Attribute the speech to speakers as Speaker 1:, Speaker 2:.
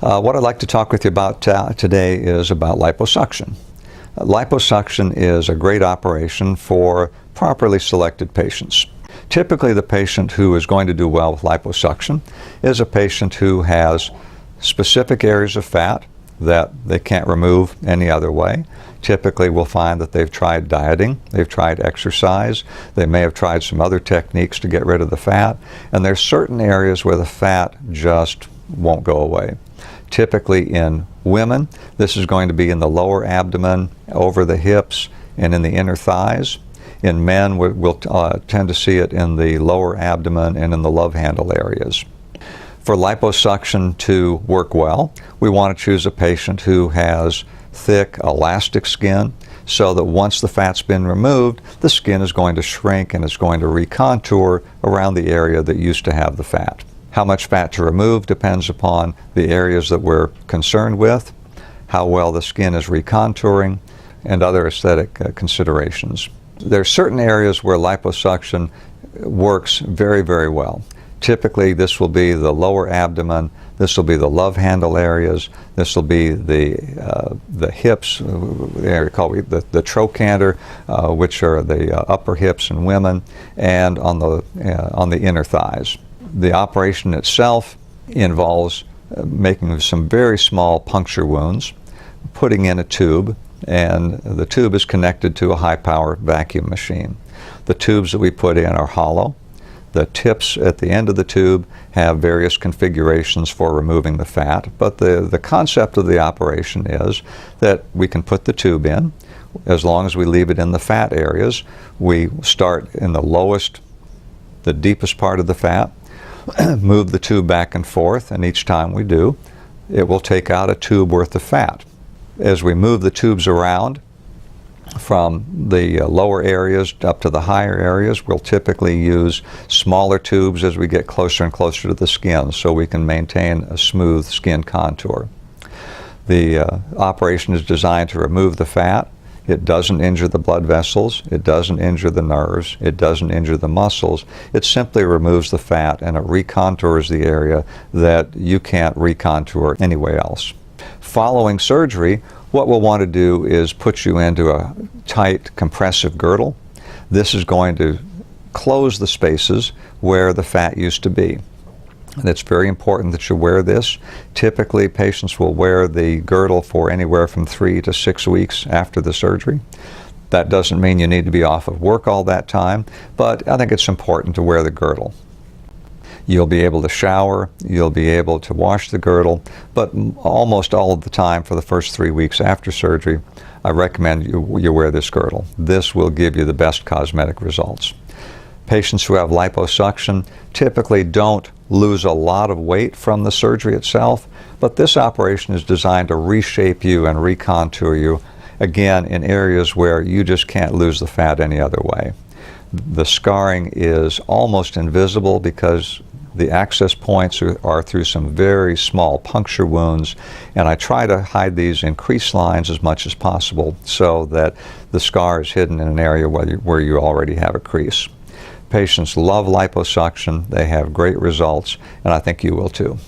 Speaker 1: What I'd like to talk with you about today is about liposuction. Liposuction is a great operation for properly selected patients. Typically, the patient who is going to do well with liposuction is a patient who has specific areas of fat that they can't remove any other way. Typically, we'll find that they've tried dieting, they've tried exercise, they may have tried some other techniques to get rid of the fat, and there's certain areas where the fat just won't go away. Typically in women, this is going to be in the lower abdomen, over the hips, and in the inner thighs. In men, we'll tend to see it in the lower abdomen and in the love handle areas. For liposuction to work well, we want to choose a patient who has thick, elastic skin, so that once the fat's been removed, the skin is going to shrink and it's going to recontour around the area that used to have the fat. How much fat to remove depends upon the areas that we're concerned with, how well the skin is recontouring, and other aesthetic considerations. There are certain areas where liposuction works very, very well. Typically, this will be the lower abdomen, this will be the love handle areas, this will be the hips, the area called the trochanter, which are the upper hips in women, and on the inner thighs. The operation itself involves making some very small puncture wounds, putting in a tube, and the tube is connected to a high-power vacuum machine. The tubes that we put in are hollow. The tips at the end of the tube have various configurations for removing the fat, but the concept of the operation is that we can put the tube in. As long as we leave it in the fat areas, we start in the deepest part of the fat, move the tube back and forth, and each time we do, it will take out a tube worth of fat. As we move the tubes around from the lower areas up to the higher areas, we'll typically use smaller tubes as we get closer and closer to the skin so we can maintain a smooth skin contour. The operation is designed to remove the fat. It doesn't injure the blood vessels, it doesn't injure the nerves, it doesn't injure the muscles. It simply removes the fat and it recontours the area that you can't recontour anywhere else. Following surgery, what we'll want to do is put you into a tight compressive girdle. This is going to close the spaces where the fat used to be. And it's very important that you wear this. Typically, patients will wear the girdle for anywhere from 3 to 6 weeks after the surgery. That doesn't mean you need to be off of work all that time, but I think it's important to wear the girdle. You'll be able to shower, you'll be able to wash the girdle, but almost all of the time for the first 3 weeks after surgery, I recommend you wear this girdle. This will give you the best cosmetic results. Patients who have liposuction typically don't lose a lot of weight from the surgery itself, but this operation is designed to reshape you and recontour you, again, in areas where you just can't lose the fat any other way. The scarring is almost invisible because the access points are through some very small puncture wounds, and I try to hide these in crease lines as much as possible so that the scar is hidden in an area where you already have a crease. Patients love liposuction, they have great results, and I think you will too.